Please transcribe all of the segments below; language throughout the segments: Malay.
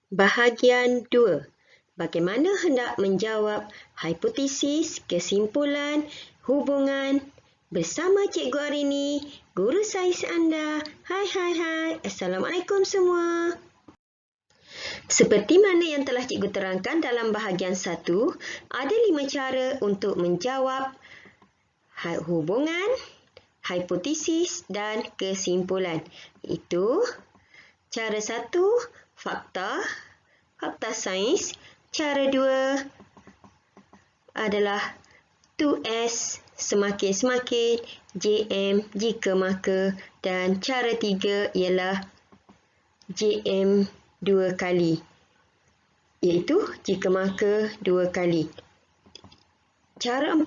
Bahagian 2. Bagaimana hendak menjawab hipotesis, kesimpulan, hubungan bersama Cikgu Arini, guru saiz anda. Hai. Assalamualaikum semua. Seperti mana yang telah Cikgu terangkan dalam bahagian 1, ada 5 cara untuk menjawab hubungan, hipotesis dan kesimpulan. Itu cara 1, fakta sains. Cara 2 adalah 2S semakin, JM jika maka, dan cara 3 ialah JM 2 kali, iaitu jika maka 2 kali. Cara 4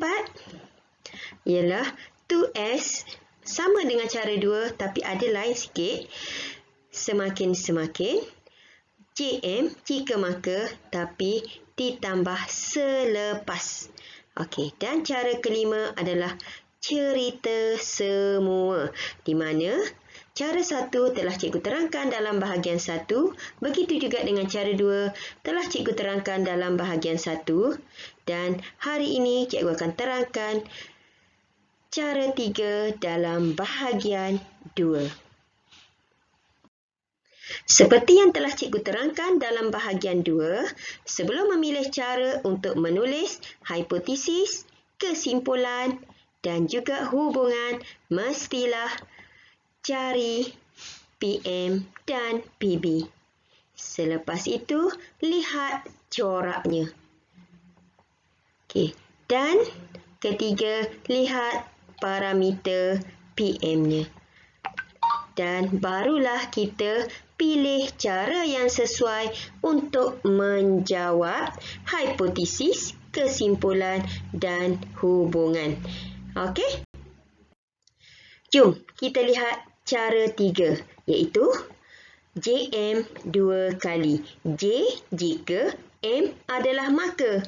ialah 2S sama dengan cara 2 tapi ada lain sikit, semakin, JM jika maka tapi ditambah selepas. Okey, dan cara kelima adalah cerita semua, di mana cara 1 telah Cikgu terangkan dalam bahagian 1, begitu juga dengan cara 2 telah Cikgu terangkan dalam bahagian 1, dan hari ini Cikgu akan terangkan cara 3 dalam bahagian 2. Seperti yang telah Cikgu terangkan dalam bahagian 2, sebelum memilih cara untuk menulis hipotesis, kesimpulan dan juga hubungan, mestilah cari PM dan PB. Selepas itu, lihat coraknya. Okey, dan ketiga, lihat parameter PM-nya. Dan barulah kita pilih cara yang sesuai untuk menjawab hipotesis, kesimpulan dan hubungan. Okey? Jom kita lihat cara 3, iaitu JM 2 kali. J jika, M adalah maka.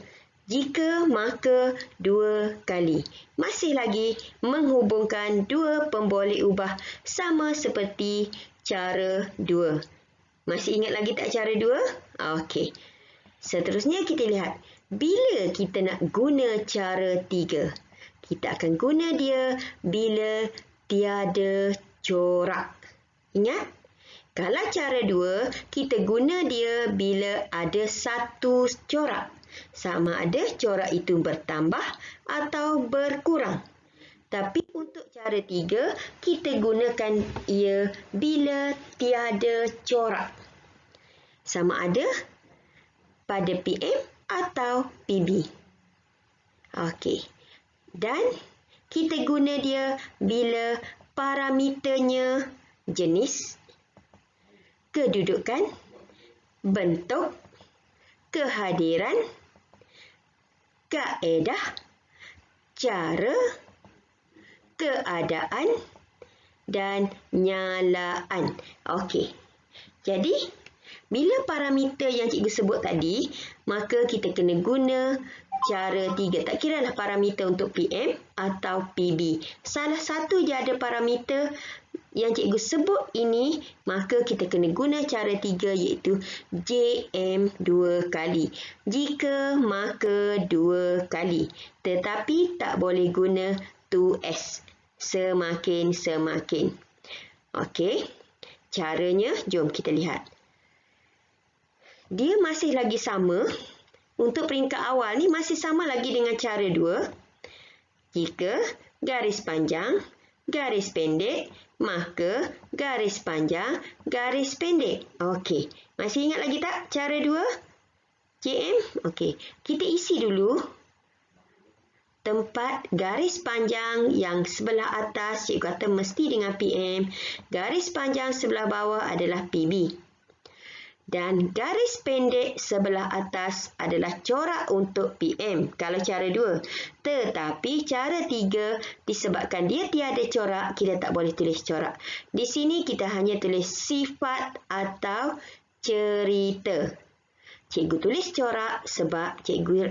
Jika, maka 2 kali. Masih lagi menghubungkan dua pemboleh ubah sama seperti cara 2. Masih ingat lagi tak cara 2? Okey. Seterusnya kita lihat. Bila kita nak guna cara 3? Kita akan guna dia bila tiada corak. Ingat? Kalau cara 2, kita guna dia bila ada satu corak. Sama ada corak itu bertambah atau berkurang. Tapi untuk cara 3, kita gunakan ia bila tiada corak. Sama ada pada PM atau PB. Okey. Dan kita guna dia bila parameternya jenis, kedudukan, bentuk, kehadiran, kaedah, cara, keadaan dan nyalaan. Okey. Jadi, bila parameter yang Cikgu sebut tadi, maka kita kena guna cara 3. Tak kiralah parameter untuk PM atau PB. Salah satu je ada parameter yang Cikgu sebut ini, maka kita kena guna cara 3 iaitu JM 2 kali. Jika, maka 2 kali. Tetapi tak boleh guna 2S. Semakin. Okey. Caranya, jom kita lihat. Dia masih lagi sama. Untuk peringkat awal ni masih sama lagi dengan cara 2. Jika garis panjang, garis pendek, maka garis panjang, garis pendek. Okey. Masih ingat lagi tak cara 2? JM? Okey. Kita isi dulu tempat garis panjang yang sebelah atas, cikgu kata mesti dengan PM. Garis panjang sebelah bawah adalah PB. Dan garis pendek sebelah atas adalah corak untuk PM kalau cara 2. Tetapi cara 3, disebabkan dia tiada corak, kita tak boleh tulis corak. Di sini kita hanya tulis sifat atau cerita. Cikgu tulis corak sebab cikgu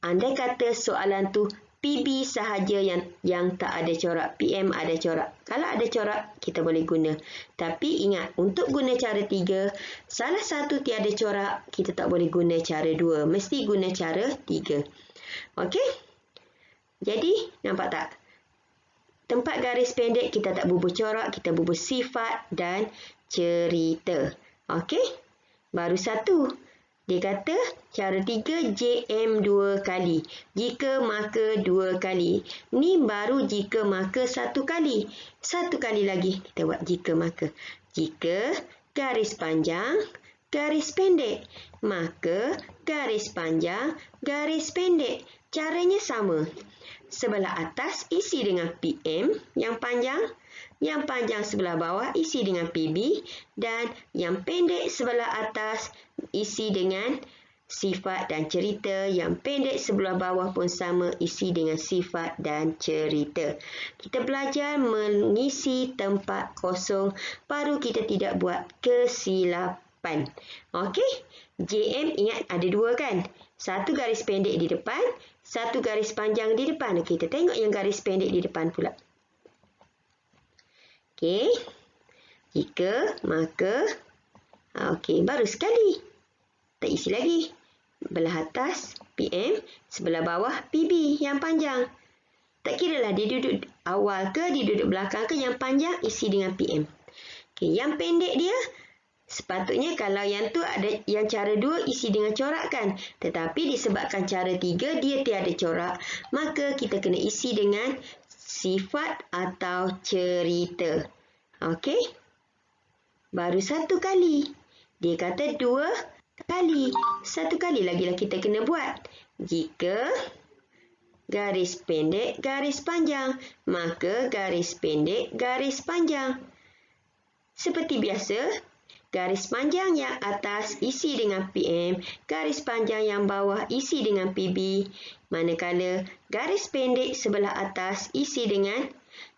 andai kata soalan tu PB sahaja yang tak ada corak. PM ada corak. Kalau ada corak, kita boleh guna. Tapi ingat, untuk guna cara 3, salah satu tiada corak, kita tak boleh guna cara 2. Mesti guna cara 3. Okey? Jadi, nampak tak? Tempat garis pendek, kita tak bubuh corak, kita bubuh sifat dan cerita. Okey? Baru satu. Dia kata cara 3 JM 2 kali. Jika maka 2 kali. Ni baru jika maka 1 kali. 1 kali lagi kita buat jika maka. Jika garis panjang, garis pendek. Maka garis panjang, garis pendek. Caranya sama. Sebelah atas isi dengan PM yang panjang. Yang panjang sebelah bawah isi dengan PB dan yang pendek sebelah atas isi dengan sifat dan cerita. Yang pendek sebelah bawah pun sama, isi dengan sifat dan cerita. Kita belajar mengisi tempat kosong, baru kita tidak buat kesilapan. Okey? JM ingat ada 2 kan? 1 garis pendek di depan, 1 garis panjang di depan. Kita tengok yang garis pendek di depan pula. Okey. Jika, maka. Okey, baru sekali. Tak isi lagi. Belah atas PM, sebelah bawah PB yang panjang. Tak kiralah dia duduk awal ke, dia duduk belakang ke, yang panjang isi dengan PM. Okey, yang pendek dia, sepatutnya kalau yang tu ada yang cara 2 isi dengan corak kan. Tetapi disebabkan cara 3 dia tiada corak, maka kita kena isi dengan sifat atau cerita. Okey? Baru 1 kali. Dia kata 2 kali. 1 kali lagi lah kita kena buat. Jika garis pendek, garis panjang, maka garis pendek, garis panjang. Seperti biasa, garis panjang yang atas isi dengan PM, garis panjang yang bawah isi dengan PB. Manakala garis pendek sebelah atas isi dengan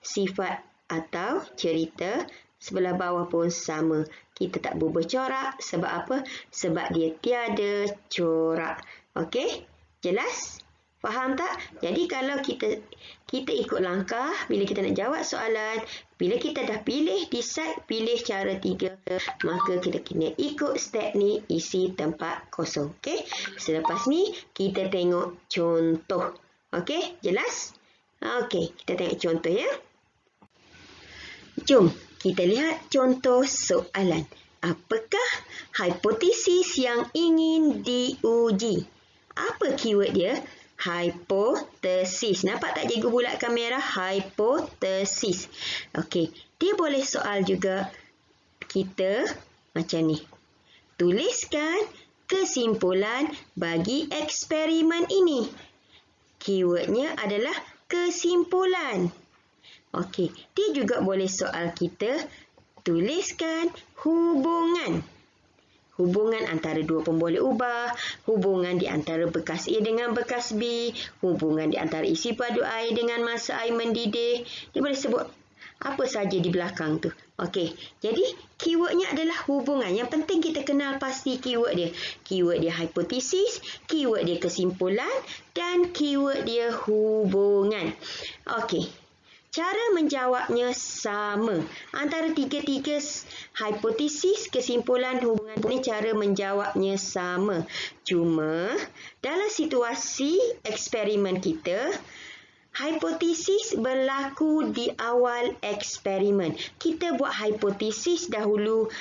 sifat atau cerita, sebelah bawah pun sama. Kita tak bubuh corak. Sebab apa? Sebab dia tiada corak. Okey? Jelas? Faham tak? Jadi kalau kita ikut langkah, bila kita nak jawab soalan, bila kita dah pilih, decide, pilih cara 3, maka kita kena ikut step ni, isi tempat kosong. Okey? Selepas ni, kita tengok contoh. Okey? Jelas? Okey, kita tengok contoh ya. Jom kita lihat contoh soalan. Apakah hipotesis yang ingin diuji? Apa keyword dia? Hipotesis. Nampak tak cikgu bulatkan merah? Hipotesis. Okey, dia boleh soal juga kita macam ni. Tuliskan kesimpulan bagi eksperimen ini. Keywordnya adalah kesimpulan. Okey, dia juga boleh soal kita tuliskan hubungan. Hubungan antara dua pun boleh ubah. Hubungan di antara bekas A dengan bekas B. Hubungan di antara isi padu air dengan masa air mendidih. Dia boleh sebut apa saja di belakang tu. Okey, jadi keywordnya adalah hubungan. Yang penting kita kenal pasti keyword dia. Keyword dia hipotesis, keyword dia kesimpulan dan keyword dia hubungan. Okey. Cara menjawabnya sama. Antara tiga-tiga hipotesis, kesimpulan, hubungan ini cara menjawabnya sama. Cuma dalam situasi eksperimen kita, hipotesis berlaku di awal eksperimen. Kita buat hipotesis dahulu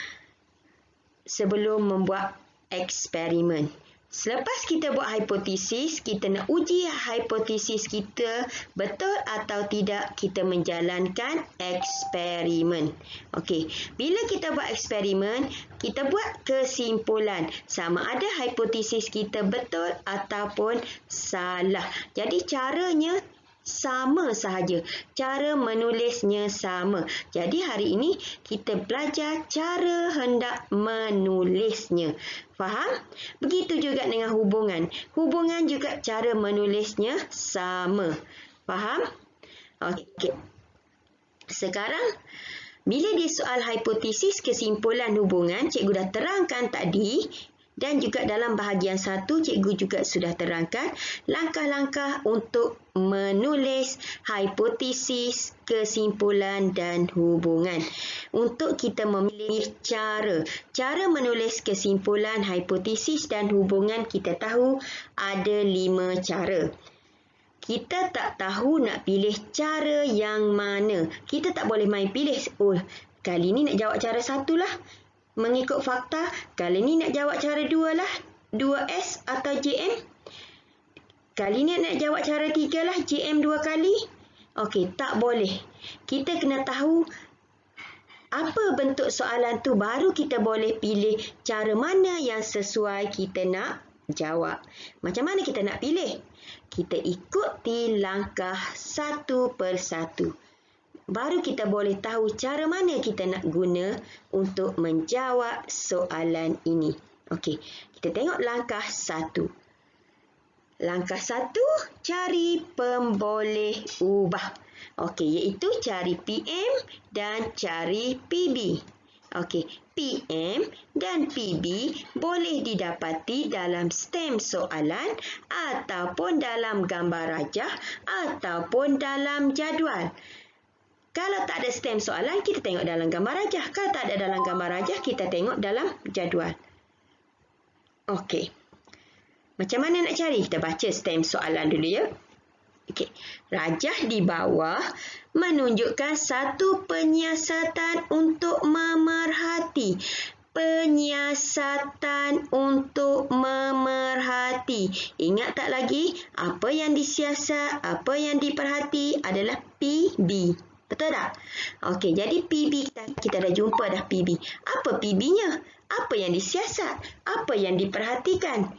sebelum membuat eksperimen. Selepas kita buat hipotesis, kita nak uji hipotesis kita betul atau tidak kita menjalankan eksperimen. Okey, bila kita buat eksperimen, kita buat kesimpulan sama ada hipotesis kita betul ataupun salah. Jadi caranya sama sahaja. Cara menulisnya sama. Jadi hari ini kita belajar cara hendak menulisnya. Faham? Begitu juga dengan hubungan. Hubungan juga cara menulisnya sama. Faham? Okey. Sekarang, bila dia soal hipotesis kesimpulan hubungan, cikgu dah terangkan tadi, Dan juga dalam bahagian 1, cikgu juga sudah terangkan langkah-langkah untuk menulis hipotesis, kesimpulan dan hubungan. Untuk kita memilih cara menulis kesimpulan, hipotesis dan hubungan, kita tahu ada 5 cara. Kita tak tahu nak pilih cara yang mana. Kita tak boleh main pilih. Oh, kali ni nak jawab cara 1 lah, mengikut fakta. Kali ni nak jawab cara 2 lah, 2S atau JM. Kali ni nak jawab cara 3 lah, JM 2 kali. Okey, tak boleh. Kita kena tahu apa bentuk soalan tu, baru kita boleh pilih cara mana yang sesuai kita nak jawab. Macam mana kita nak pilih? Kita ikuti langkah satu persatu. Baru kita boleh tahu cara mana kita nak guna untuk menjawab soalan ini. Okey, kita tengok langkah 1. Langkah 1, cari pemboleh ubah. Okey, iaitu cari PM dan cari PB. Okey, PM dan PB boleh didapati dalam stem soalan ataupun dalam gambar rajah ataupun dalam jadual. Kalau tak ada stem soalan, kita tengok dalam gambar rajah. Kalau tak ada dalam gambar rajah, kita tengok dalam jadual. Okey. Macam mana nak cari? Kita baca stem soalan dulu ya. Okey. Rajah di bawah menunjukkan satu penyiasatan untuk memerhati. Penyiasatan untuk memerhati. Ingat tak lagi? Apa yang disiasat, apa yang diperhati adalah PB. Betul tak? Okey, jadi PB kita dah jumpa dah PB. Apa PB-nya? Apa yang disiasat? Apa yang diperhatikan?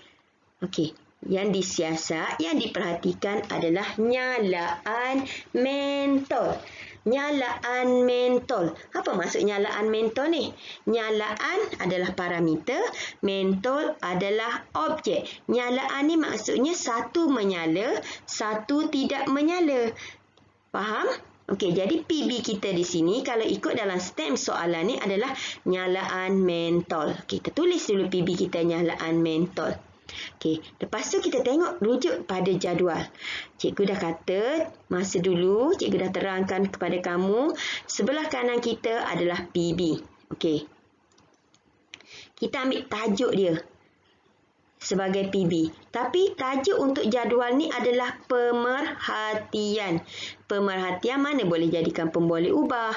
Okey, yang disiasat, yang diperhatikan adalah nyalaan mentol. Nyalaan mentol. Apa maksud nyalaan mentol ni? Nyalaan adalah parameter, mentol adalah objek. Nyalaan ni maksudnya satu menyala, satu tidak menyala. Faham? Okey, jadi PB kita di sini kalau ikut dalam stem soalan ni adalah nyalaan mentol. Okey, kita tulis dulu PB kita nyalaan mentol. Okey, lepas tu kita tengok rujuk pada jadual. Cikgu dah kata masa dulu, cikgu dah terangkan kepada kamu, sebelah kanan kita adalah PB. Okey. Kita ambil tajuk dia sebagai PB. Tapi tajuk untuk jadual ni adalah pemerhatian. Pemerhatian mana boleh jadikan pemboleh ubah.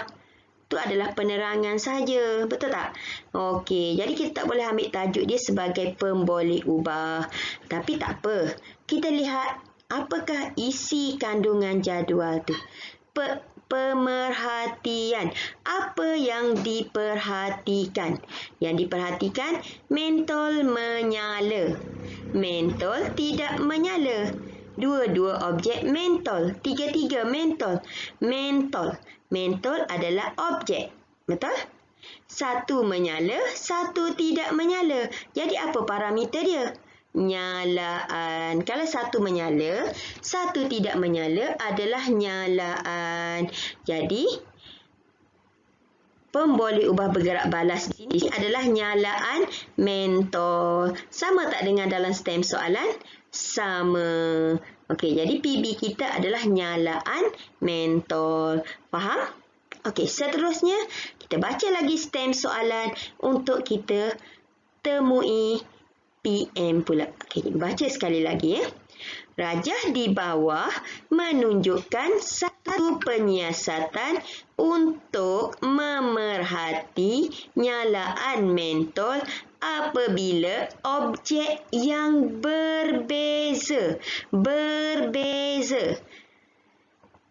Itu adalah penerangan saja. Betul tak? Okey, jadi kita tak boleh ambil tajuk dia sebagai pemboleh ubah. Tapi tak apa. Kita lihat apakah isi kandungan jadual tu. Pemerhatian. Apa yang diperhatikan? Yang diperhatikan, mentol menyala. Mentol tidak menyala. Dua-dua objek mentol. Tiga-tiga mentol. Mentol. Mentol adalah objek. Betul? Satu menyala, satu tidak menyala. Jadi apa parameter dia? Nyalaan. Kalau satu menyala, satu tidak menyala adalah nyalaan. Jadi, pemboleh ubah bergerak balas di sini adalah nyalaan mentol. Sama tak dengan dalam stem soalan? Sama. Okey, jadi PB kita adalah nyalaan mentol. Faham? Okey, seterusnya kita baca lagi stem soalan untuk kita temui PM pula. Okey, baca sekali lagi ya. Rajah di bawah menunjukkan satu penyiasatan untuk memerhati nyalaan mentol apabila objek yang berbeza. Berbeza.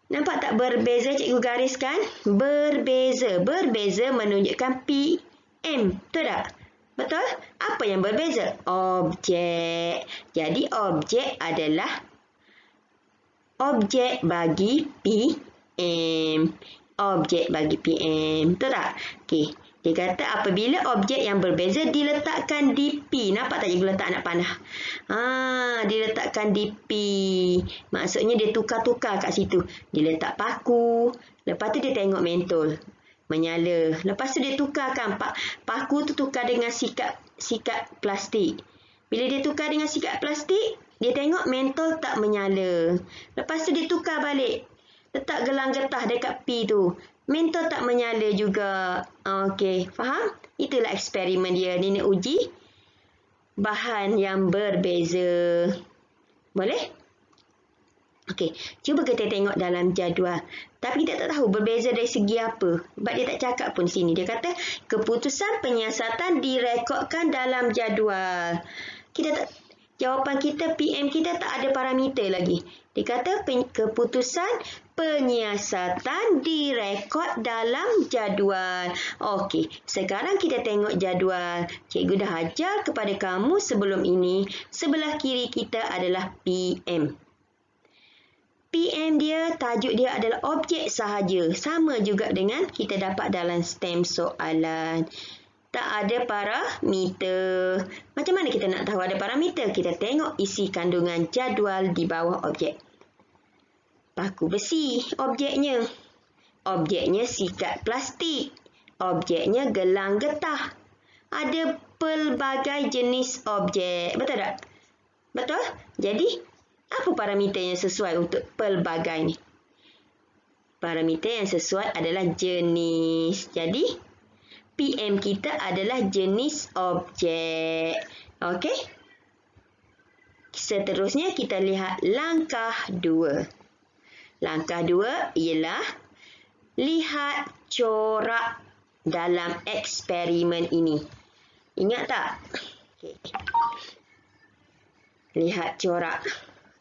Nampak tak berbeza? Cikgu gariskan. Berbeza. Berbeza menunjukkan PM. Betul tak? Betul? Apa yang berbeza? Objek. Jadi objek adalah objek bagi PM. Objek bagi PM. Betul tak? Okey. Dia kata apabila objek yang berbeza diletakkan di P. Nampak tak cikgu letak anak panah? Diletakkan di P. Maksudnya dia tukar-tukar kat situ. Dia letak paku. Lepas tu dia tengok mentol. Menyala. Lepas tu dia tukarkan. Paku tu tukar dengan sikap sikat plastik. Bila dia tukar dengan sikat plastik, dia tengok mentol tak menyala. Lepas tu dia tukar balik. Letak gelang getah dekat P tu. Mentol tak menyala juga. Okey, faham? Itulah eksperimen dia. Dia nak uji bahan yang berbeza. Boleh? Okey, cuba kita tengok dalam jadual. Tapi kita tak tahu berbeza dari segi apa. Sebab dia tak cakap pun sini. Dia kata, keputusan penyiasatan direkodkan dalam jadual. Jawapan kita, PM kita tak ada parameter lagi. Dia kata, keputusan penyiasatan direkod dalam jadual. Okey, sekarang kita tengok jadual. Cikgu dah ajar kepada kamu sebelum ini. Sebelah kiri kita adalah PM. PM dia, tajuk dia adalah objek sahaja. Sama juga dengan kita dapat dalam stem soalan. Tak ada parameter. Macam mana kita nak tahu ada parameter? Kita tengok isi kandungan jadual di bawah objek. Paku besi, objeknya. Objeknya sikat plastik. Objeknya gelang getah. Ada pelbagai jenis objek. Betul tak? Betul? Jadi, apa parameter yang sesuai untuk pelbagai ni? Parameter yang sesuai adalah jenis. Jadi, PM kita adalah jenis objek. Okey? Seterusnya, kita lihat langkah 2. Langkah 2 ialah lihat corak dalam eksperimen ini. Ingat tak? Okay. Lihat corak.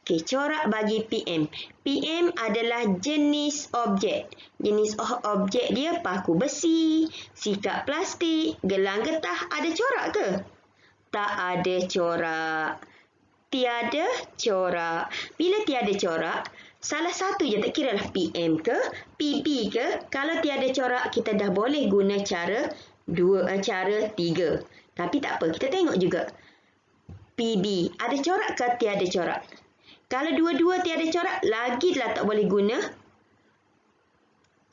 Okey, corak bagi PM. PM adalah jenis objek. Jenis objek dia paku besi, sikat plastik, gelang getah. Ada corak ke? Tak ada corak. Tiada corak. Bila tiada corak, salah satu je, tak kira lah PM ke, PB ke. Kalau tiada corak, kita dah boleh guna cara 3. Tapi tak apa, kita tengok juga. PB, ada corak ke tiada corak? Kalau dua-dua tiada corak, lagilah tak boleh guna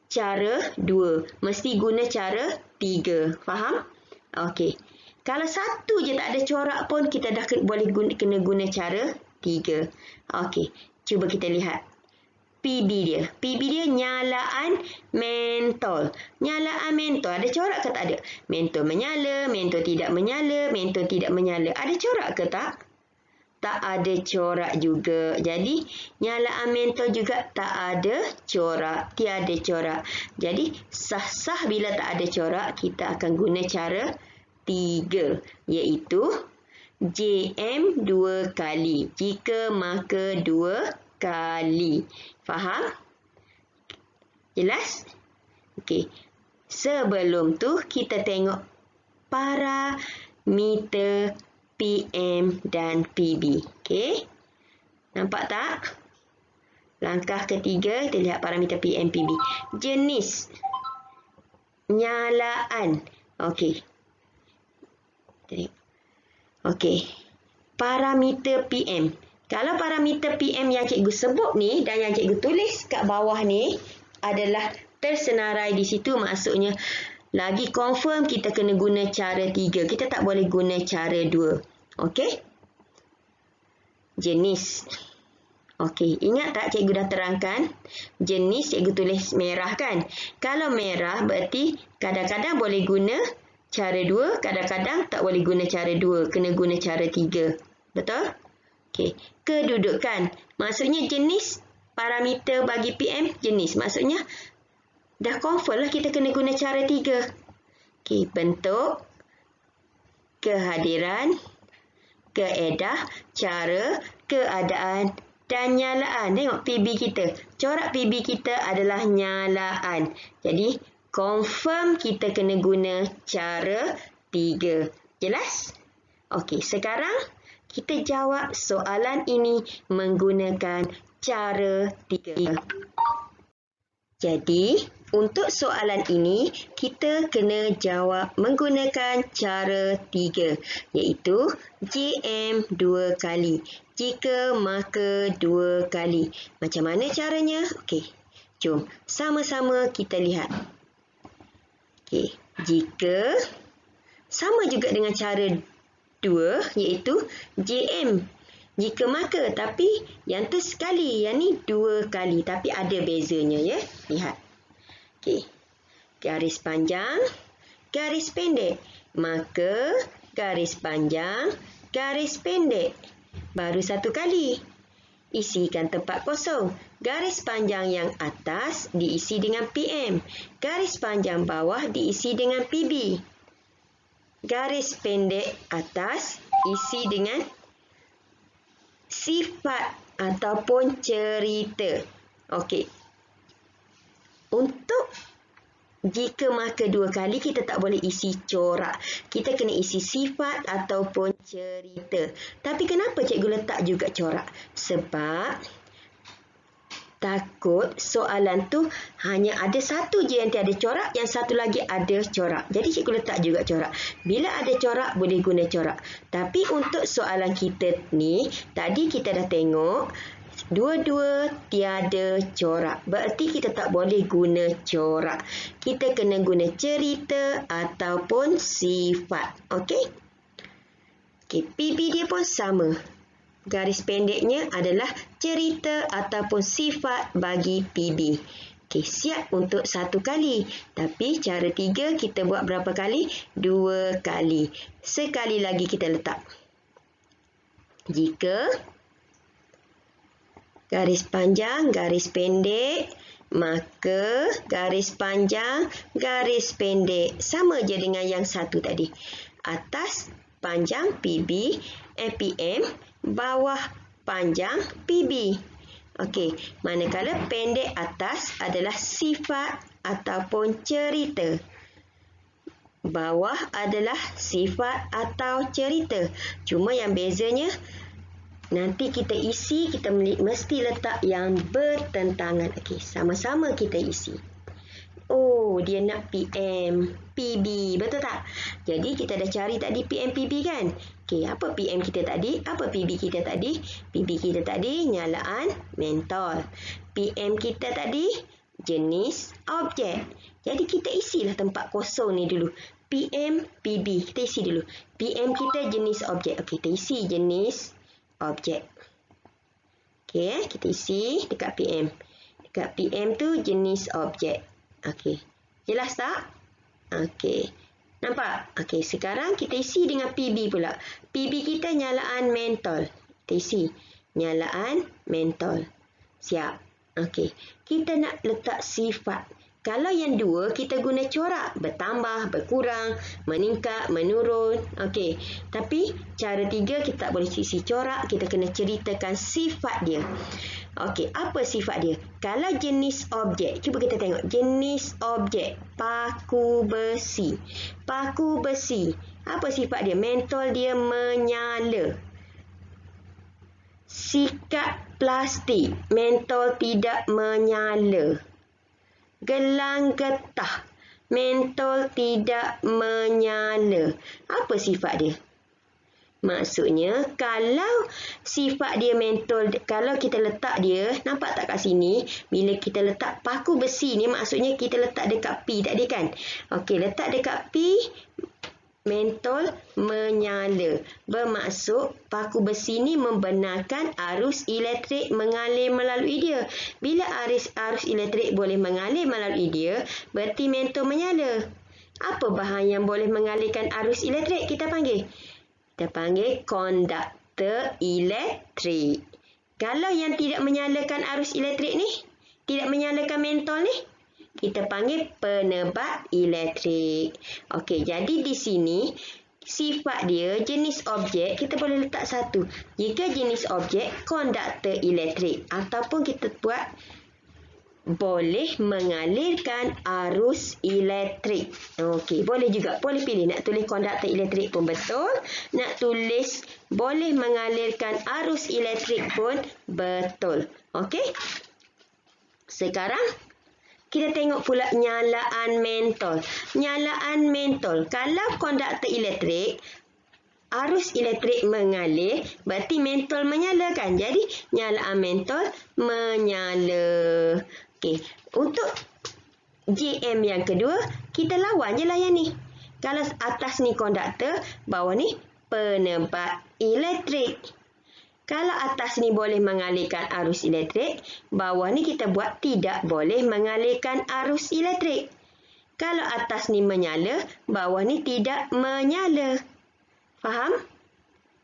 cara 2. Mesti guna cara 3. Faham? Okey. Kalau satu je tak ada corak pun, kita dah boleh kena guna cara 3. Okey. Cuba kita lihat. PB dia. PB dia nyalaan mentol. Nyalaan mentol. Ada corak ke tak ada? Mentol menyala, mentol tidak menyala, mentol tidak menyala. Ada corak ke tak? Tak ada corak juga. Jadi, nyalaan mentol juga tak ada corak. Tiada corak. Jadi, sah-sah bila tak ada corak, kita akan guna cara 3. Iaitu, JM 2 kali. Jika maka 2 kali. Faham? Jelas? Okey. Sebelum tu, kita tengok parameter PM dan PB. Okey. Nampak tak? Langkah ketiga, kita lihat parameter PM, PB. Jenis. Nyalaan. Okey. Okey. Parameter PM. Kalau parameter PM yang cikgu sebut ni dan yang cikgu tulis kat bawah ni adalah tersenarai di situ, maksudnya lagi confirm kita kena guna cara 3. Kita tak boleh guna cara 2. Okey? Jenis. Okey, ingat tak cikgu dah terangkan? Jenis cikgu tulis merah kan? Kalau merah berarti kadang-kadang boleh guna cara 2, kadang-kadang tak boleh guna cara 2. Kena guna cara 3. Betul? Okey. Kedudukan. Maksudnya jenis parameter bagi PM jenis. Maksudnya dah confirm lah kita kena guna cara 3. Okey, bentuk, kehadiran, keedah, cara, keadaan dan nyalaan. Tengok PB kita. Corak PB kita adalah nyalaan. Jadi, confirm kita kena guna cara 3. Jelas? Okey, sekarang kita jawab soalan ini menggunakan cara 3. Jadi, untuk soalan ini, kita kena jawab menggunakan cara 3, iaitu JM 2 kali. Jika, maka 2 kali. Macam mana caranya? Okey, jom sama-sama kita lihat. Okey, jika, sama juga dengan cara 2 iaitu JM. Jika maka, tapi yang tu sekali, yang ni 2 kali. Tapi ada bezanya ya. Lihat. Okey. Garis panjang, garis pendek. Maka garis panjang, garis pendek. Baru 1 kali. Isikan tempat kosong. Garis panjang yang atas diisi dengan PM. Garis panjang bawah diisi dengan PB. Garis pendek atas isi dengan sifat ataupun cerita. Okey. Untuk jika maka 2 kali, kita tak boleh isi corak. Kita kena isi sifat ataupun cerita. Tapi kenapa cikgu letak juga corak? Sebab takut soalan tu hanya ada satu je yang tiada corak, yang satu lagi ada corak. Jadi cikgu letak juga corak. Bila ada corak, boleh guna corak. Tapi untuk soalan kita ni, tadi kita dah tengok, dua-dua tiada corak. Berarti kita tak boleh guna corak. Kita kena guna cerita ataupun sifat. Okey? Okey, PB dia pun sama. Garis pendeknya adalah cerita ataupun sifat bagi PB. Okey, siap untuk 1 kali. Tapi cara 3 kita buat berapa kali? 2 kali. Sekali lagi kita letak. Jika garis panjang, garis pendek, maka garis panjang, garis pendek. Sama je dengan yang satu tadi. Atas panjang PB, PM, bawah panjang PB. Okey, manakala pendek atas adalah sifat ataupun cerita. Bawah adalah sifat atau cerita. Cuma yang bezanya, nanti kita isi, kita mesti letak yang bertentangan. Okey, sama-sama kita isi. Oh, dia nak PM, PB. Betul tak? Jadi, kita dah cari tadi PM, PB kan? Okey, apa PM kita tadi? Apa PB kita tadi? PB kita tadi, nyalaan mentol. PM kita tadi, jenis objek. Jadi, kita isilah tempat kosong ni dulu. PM, PB. Kita isi dulu. PM kita jenis objek. Okey, kita isi jenis objek. Okey, kita isi dekat PM. Dekat PM tu jenis objek. Okey. Jelas tak? Okey. Nampak? Okey, sekarang kita isi dengan PB pula. PB kita nyalaan mentol. Kita isi nyalaan mentol. Siap. Okey. Kita nak letak sifat. Kalau yang 2, kita guna corak. Bertambah, berkurang, meningkat, menurun. Okey. Tapi cara 3, kita tak boleh isi corak. Kita kena ceritakan sifat dia. Okey, apa sifat dia? Kalau jenis objek, cuba kita tengok. Jenis objek, paku besi. Paku besi. Apa sifat dia? Mentol dia menyala. Sikat plastik. Mentol tidak menyala. Gelang getah. Mentol tidak menyala. Apa sifat dia? Maksudnya, kalau sifat dia mentol, kalau kita letak dia, nampak tak kat sini? Bila kita letak paku besi ni, maksudnya kita letak dekat P tadi kan? Okey, letak dekat P, mentol menyala. Bermaksud, paku besi ni membenarkan arus elektrik mengalir melalui dia. Bila arus elektrik boleh mengalir melalui dia, berarti mentol menyala. Apa bahan yang boleh mengalirkan arus elektrik? Kita panggil konduktor elektrik. Kalau yang tidak menyalakan arus elektrik ni, tidak menyalakan mentol ni, kita panggil penebat elektrik. Okey, jadi di sini sifat dia, jenis objek, kita boleh letak satu. Jika jenis objek, konduktor elektrik. Ataupun kita buat boleh mengalirkan arus elektrik. Okey, boleh juga. Boleh pilih nak tulis konduktor elektrik pun betul. Nak tulis boleh mengalirkan arus elektrik pun betul. Okey. Sekarang kita tengok pula nyalaan mentol. Nyalaan mentol. Kalau konduktor elektrik, arus elektrik mengalir, berarti mentol menyala kan? Jadi, nyalaan mentol menyala. Okey, untuk JM yang kedua, kita lawan je lah yang ni. Kalau atas ni konduktor, bawah ni penebat elektrik. Kalau atas ni boleh mengalirkan arus elektrik, bawah ni kita buat tidak boleh mengalirkan arus elektrik. Kalau atas ni menyala, bawah ni tidak menyala. Faham?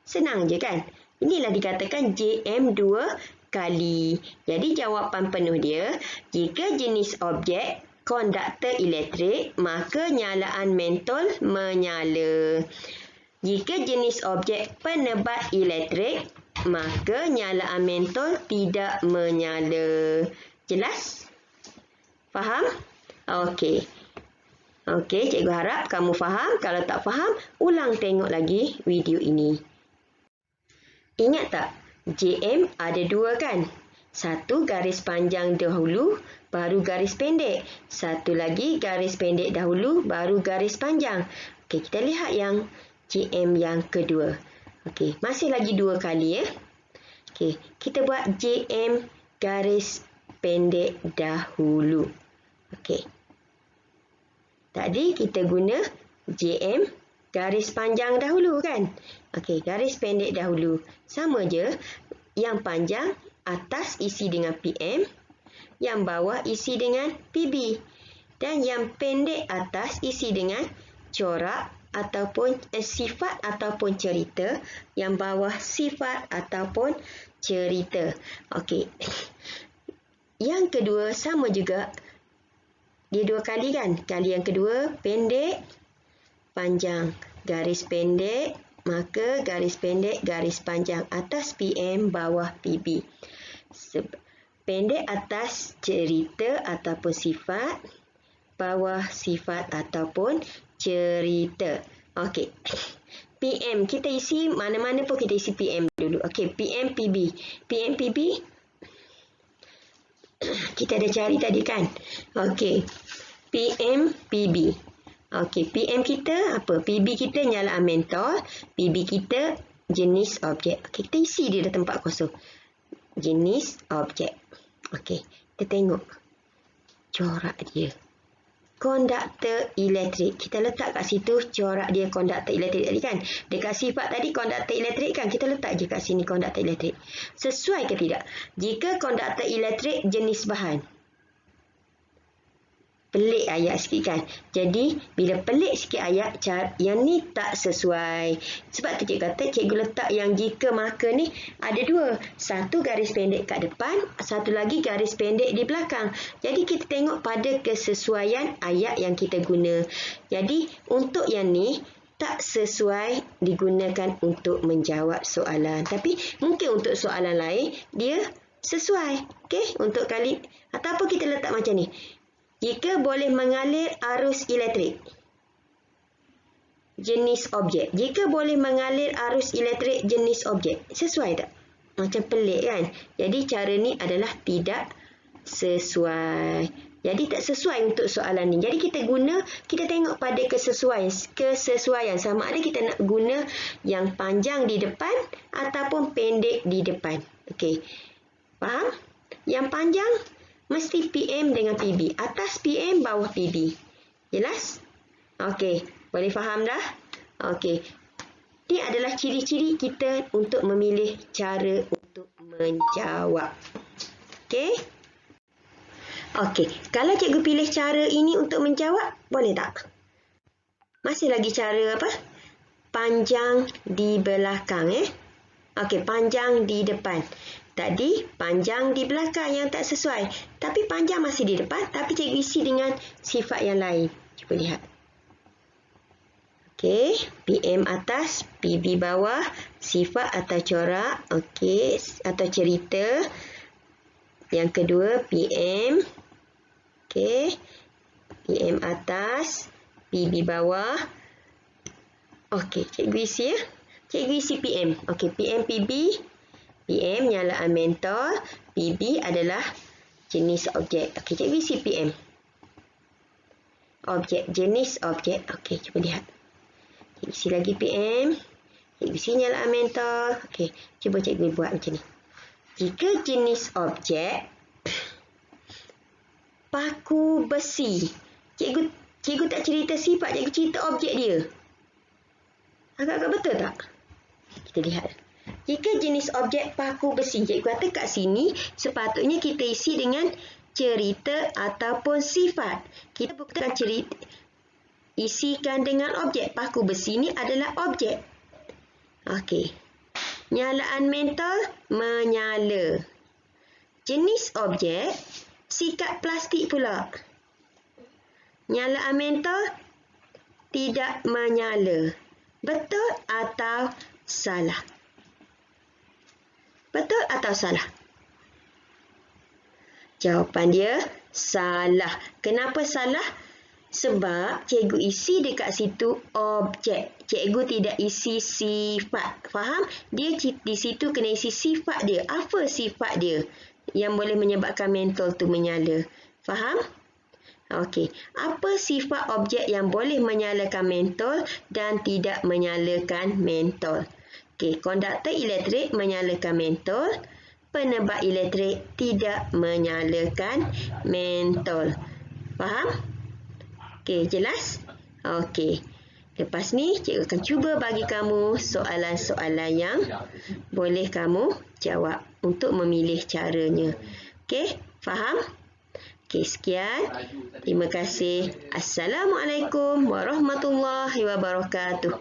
Senang je kan? Inilah dikatakan JM 2 kali. Jadi jawapan penuh dia, jika jenis objek konduktor elektrik, maka nyalaan mentol menyala. Jika jenis objek penebat elektrik, maka nyalaan mentol tidak menyala. Jelas? Faham? Okey. Okey, cikgu harap kamu faham. Kalau tak faham, ulang tengok lagi video ini. Ingat tak? JM ada dua kan? Satu garis panjang dahulu, baru garis pendek. Satu lagi garis pendek dahulu, baru garis panjang. Okey, kita lihat yang JM yang kedua. Okey, masih lagi dua kali ya. Okey, kita buat JM garis pendek dahulu. Okey. Tadi kita guna JM garis panjang dahulu kan? Okey, garis pendek dahulu. Sama je. Yang panjang atas isi dengan PM, yang bawah isi dengan PB. Dan yang pendek atas isi dengan corak ataupun sifat ataupun cerita, yang bawah sifat ataupun cerita. Okey. Yang kedua sama juga. Dia dua kali kan? Kali yang kedua pendek, panjang. Garis pendek, maka garis pendek, garis panjang. Atas PM, bawah PB. Pendek atas cerita ataupun sifat, bawah sifat ataupun cerita. Okey. PM, kita isi mana-mana pun kita isi PM dulu. Okey, PM, PB. PM, PB. Kita dah cari tadi kan? Okey. PM, PB. Okey, PM kita apa? PB kita nyalaan mentol. PB kita jenis objek. Okey, kita isi dia dah tempat kosong. Jenis objek. Okey, kita tengok corak dia. Konduktor elektrik. Kita letak kat situ corak dia konduktor elektrik tadi kan. Dekat sifat tadi konduktor elektrik kan. Kita letak je kat sini konduktor elektrik. Sesuai ke tidak? Jika konduktor elektrik jenis bahan. Pelik ayat sikit kan. Jadi, bila pelik sikit ayat, yang ni tak sesuai. Sebab tu cikgu kata, cikgu letak yang jika maka ni ada dua. Satu garis pendek kat depan, satu lagi garis pendek di belakang. Jadi, kita tengok pada kesesuaian ayat yang kita guna. Jadi, untuk yang ni, tak sesuai digunakan untuk menjawab soalan. Tapi, mungkin untuk soalan lain, dia sesuai. Okey, untuk kali, ataupun kita letak macam ni. Jika boleh mengalir arus elektrik. Jenis objek. Jika boleh mengalir arus elektrik jenis objek. Sesuai tak? Macam pelik kan? Jadi cara ni adalah tidak sesuai. Jadi tak sesuai untuk soalan ni. Jadi kita tengok pada kesesuaian. Sama ada kita nak guna yang panjang di depan ataupun pendek di depan. Okey. Faham? Yang panjang mesti PM dengan PB. Atas PM, bawah PB. Jelas? Okey. Boleh faham dah? Okey. Ini adalah ciri-ciri kita untuk memilih cara untuk menjawab. Okey? Okey. Kalau cikgu pilih cara ini untuk menjawab, boleh tak? Masih lagi cara apa? Panjang di belakang. Okey, panjang di depan. Tadi panjang di belakang yang tak sesuai. Tapi panjang masih di depan. Tapi cikgu isi dengan sifat yang lain. Cuba lihat. Okey. PM atas. PB bawah. Sifat atau corak. Okey. Atau cerita. Yang kedua PM. Okey. PM atas. PB bawah. Okey. Cikgu isi ya. Cikgu isi PM. Okey. PM PB. PM nyalaan mentol, PB adalah jenis objek. Okey, cikgu isi PM. Objek, jenis objek. Okey, cuba lihat. Cikgu isi lagi PM. Cikgu isi nyalaan mentol. Okey, cuba cikgu buat macam ni. Jika jenis objek paku besi. Cikgu tak cerita sifat, cikgu cerita objek dia. Agak-agak betul tak? Kita lihat. Jika jenis objek paku besi, cikgu kata kat sini sepatutnya kita isi dengan cerita ataupun sifat. Kita bukan cerita, isikan dengan objek. Paku besi ni adalah objek. Okey. Nyalaan mentol, menyala. Jenis objek, sikat plastik pula. Nyalaan mentol, tidak menyala. Betul atau salah? Betul atau salah? Jawapan dia salah. Kenapa salah? Sebab cikgu isi dekat situ objek. Cikgu tidak isi sifat. Faham? Dia di situ kena isi sifat dia. Apa sifat dia yang boleh menyebabkan mentol tu menyala? Faham? Okey. Apa sifat objek yang boleh menyalakan mentol dan tidak menyalakan mentol? Okey, konduktor elektrik menyalakan mentol, penebak elektrik tidak menyalakan mentol. Faham? Okey, jelas? Okey. Lepas ni, cikgu akan cuba bagi kamu soalan-soalan yang boleh kamu jawab untuk memilih caranya. Okey, faham? Okey, sekian. Terima kasih. Assalamualaikum warahmatullahi wabarakatuh.